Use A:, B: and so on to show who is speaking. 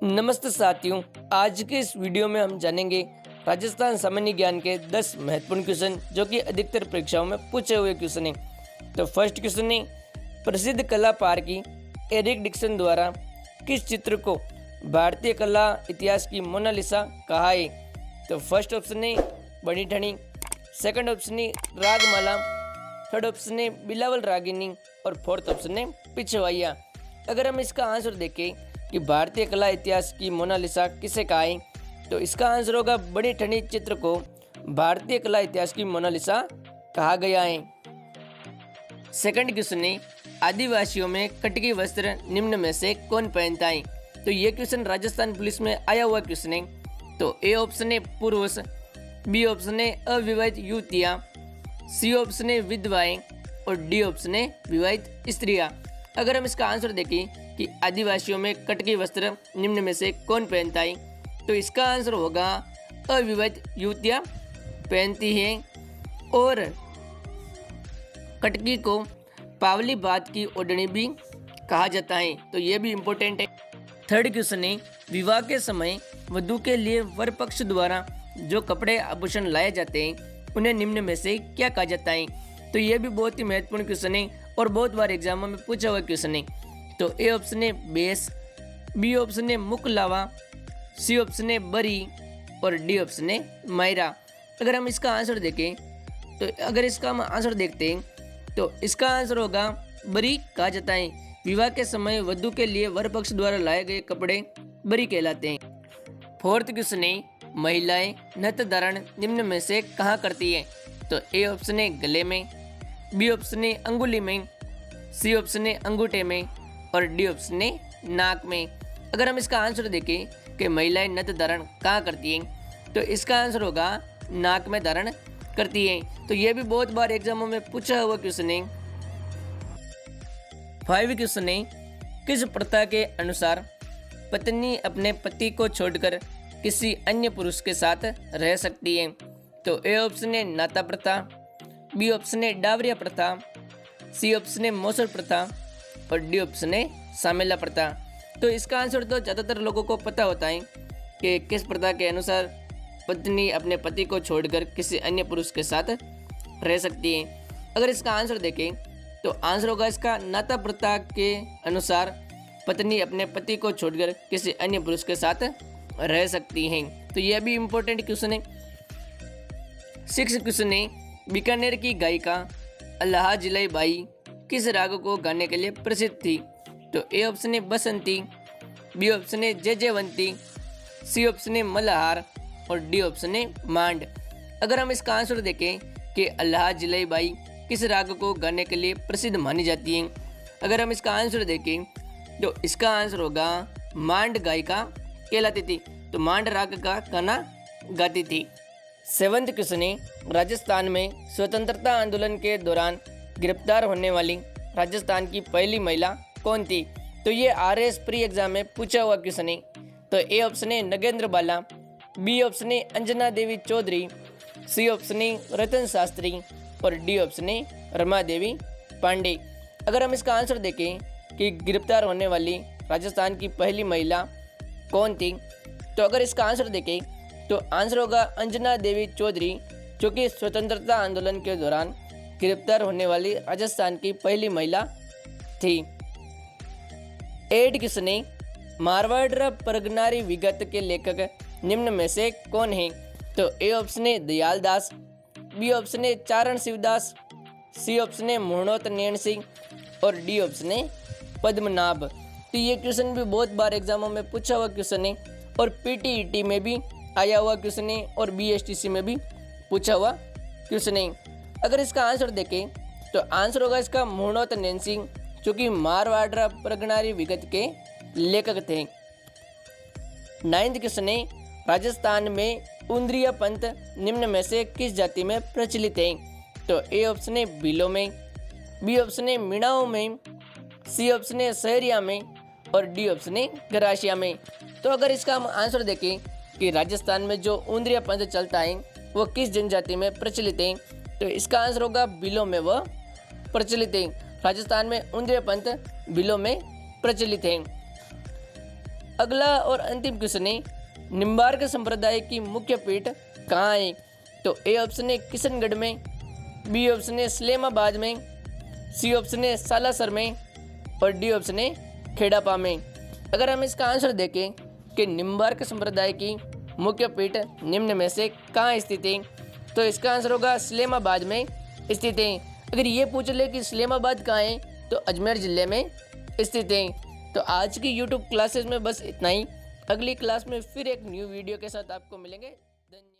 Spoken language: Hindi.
A: नमस्ते साथियों, आज के इस वीडियो में हम जानेंगे राजस्थान सामान्य ज्ञान के 10 महत्वपूर्ण क्वेश्चन जो कि अधिकतर परीक्षाओं में पूछे हुए क्वेश्चन हैं। तो फर्स्ट क्वेश्चन है, प्रसिद्ध कला पारखी एरिक डिक्सन द्वारा किस चित्र को भारतीय कला इतिहास की मोनालिसा कहा है? तो फर्स्ट ऑप्शन है बनी ठनी, सेकंड ऑप्शन है रागमाला, थर्ड ऑप्शन है बिलावल रागिनी और फोर्थ ऑप्शन है पिछवाइया। अगर हम इसका आंसर देखें कि भारतीय कला इतिहास की मोनालिसा किसे कहा है, तो इसका आंसर होगा बड़ी ठंडी चित्र को भारतीय कला इतिहास की मोनालिसा कहा गया है। सेकंड क्वेश्चन है, आदिवासियों में कटकी वस्त्र निम्न में से कौन पहनता है? तो ये क्वेश्चन राजस्थान पुलिस में आया हुआ क्वेश्चन है। तो ए ऑप्शन है पुरुष, बी ऑप्शन है अविवाहित युवतियाँ, सी ऑप्शन है विधवाएं और डी ऑप्शन है विवाहित स्त्रियां। अगर हम इसका आंसर देखें कि आदिवासियों में कटकी वस्त्र निम्न में से कौन पहनता है, तो इसका आंसर होगा अविवाहित युवतियां पहनती हैं और कटकी को पावली बात की ओढ़नी भी कहा जाता है। तो ये भी इम्पोर्टेंट है। थर्ड क्वेश्चन है, विवाह के समय वधू के लिए वर पक्ष द्वारा जो कपड़े आभूषण लाए जाते हैं उन्हें निम्न में से क्या कहा जाता है? तो ये भी बहुत ही महत्वपूर्ण क्वेश्चन है और बहुत बार एग्जामों में पूछा हुआ क्वेश्चन है। तो ए ऑप्शन है बेस, बी ऑप्शन है मुकलावा, सी ऑप्शन है बरी और डी ऑप्शन है मायरा। अगर हम इसका आंसर देखें तो इसका आंसर होगा बरी कहा जाता है। विवाह के समय वधू के लिए वर पक्ष द्वारा लाए गए कपड़े बरी कहलाते हैं। फोर्थ क्वेश्चन है, महिलाएं नथ धारण निम्न में से कहाँ करती है? तो ए ऑप्शन है गले में, बी ऑप्शन है अंगुली में, सी ऑप्शन है अंगूठे में और डी ऑप्शन है नाक में। अगर हम इसका आंसर देखें कि महिलाएं नथ धारण कहाँ करती हैं, तो इसका आंसर होगा नाक में धारण करती हैं। तो ये भी बहुत बार एग्जामों में पूछा हुआ क्वेश्चन है। 5 क्वेश्चन है, किस प्रथा के अनुसार पत्नी अपने पति को छोड़कर किसी अन्य पुरुष के साथ रह सकती है? तो ए ऑप्शन है नाता प्रथा, बी ऑप्शन है डावरिया प्रथा, सी ऑप्शन है मौसर प्रथा और डी ऑप्शन है सामेला प्रथा। तो इसका आंसर तो ज़्यादातर लोगों को पता होता है कि किस प्रथा के अनुसार पत्नी अपने पति को छोड़कर किसी अन्य पुरुष के साथ रह सकती है। अगर इसका आंसर देखें तो आंसर होगा इसका नाता प्रथा के अनुसार पत्नी अपने पति को छोड़कर किसी अन्य पुरुष के साथ रह सकती हैं। तो यह भी इम्पोर्टेंट क्वेश्चन है। 6 क्वेश्चन है, बीकानेर की गायिका अल्लाह जिलाई बाई किस राग को गाने के लिए प्रसिद्ध थी? तो ए ऑप्शन है बसंती, बी ऑप्शन है जयजयवंती, सी ऑप्शन है मल्हार और डी ऑप्शन है मांड। अगर हम इसका आंसर देखें कि अल्लाह जिलाई बाई किस राग को गाने के लिए प्रसिद्ध मानी जाती है, अगर हम इसका आंसर देखें तो इसका आंसर होगा मांड गायिका कहलाती थी। तो मांड राग का गाना गाती थी। 7th क्वेश्चन है, राजस्थान में स्वतंत्रता आंदोलन के दौरान गिरफ्तार होने वाली राजस्थान की पहली महिला कौन थी? तो ये RS प्री एग्जाम में पूछा हुआ क्वेश्चन है। तो ए ऑप्शन है नगेंद्र बाला, बी ऑप्शन है अंजना देवी चौधरी, सी ऑप्शन है रतन शास्त्री और डी ऑप्शन है रमा देवी पांडे। अगर हम इसका आंसर देखें कि गिरफ्तार होने वाली राजस्थान की पहली महिला कौन थी, तो अगर इसका आंसर देखें तो आंसर होगा अंजना देवी चौधरी, जो कि स्वतंत्रता आंदोलन के दौरान गिरफ्तार होने वाली राजस्थान की पहली महिला थी। 8 क्वेश्चन है, मारवाड़ परगनारी विगत के लेखक निम्न में से कौन है? तो ए ऑप्शन है दयाल दास, बी ऑप्शन है चारण शिवदास, सी ऑप्शन है मोहनोत नैन सिंह और डी ऑप्शन है पद्मनाभ। तो ये क्वेश्चन भी बहुत बार एग्जामों में पूछा हुआ क्वेश्चन है और PTET में भी आया हुआ क्वेश्चन है और BSTC में भी पूछा हुआ क्वेश्चन है। अगर इसका आंसर देखें तो आंसर होगा इसका मोहनोत नैन सिंह, जो कि मारवाड़ परगनारी विगत के लेखक थे। 9th क्वेश्चन है, राजस्थान में उंद्रिया पंथ निम्न में से किस जाति में प्रचलित है? तो ए ऑप्शन है भीलों में, बी ऑप्शन है मीणाओं में, सी ऑप्शन है सहरिया में और डी ऑप्शन है गरासिया में। तो अगर इसका हम आंसर देखें कि राजस्थान में जो उंद्रिया पंथ चलता है वो किस जनजाति में प्रचलित है, तो इसका आंसर होगा भीलों में वह प्रचलित है। राजस्थान में उंद्रिया पंथ भीलों में प्रचलित है। अगला और अंतिम क्वेश्चन है, निम्बार्क संप्रदाय की मुख्य पीठ कहाँ है? तो ए ऑप्शन है किशनगढ़ में, बी ऑप्शन है इस्लामाबाद में, सी ऑप्शन है सालासर में और डी ऑप्शन है खेड़ापा में। अगर हम इसका आंसर देखें कि निम्बार्क संप्रदाय की मुख्य पीठ निम्न में से कहाँ स्थित है, तो इसका आंसर होगा इस्लामाबाद में स्थित है। अगर ये पूछ ले कि इस्लामाबाद कहाँ है, तो अजमेर ज़िले में स्थित है। तो आज की यूट्यूब क्लासेस में बस इतना ही। अगली क्लास में फिर एक न्यू वीडियो के साथ आपको मिलेंगे। धन्यवाद।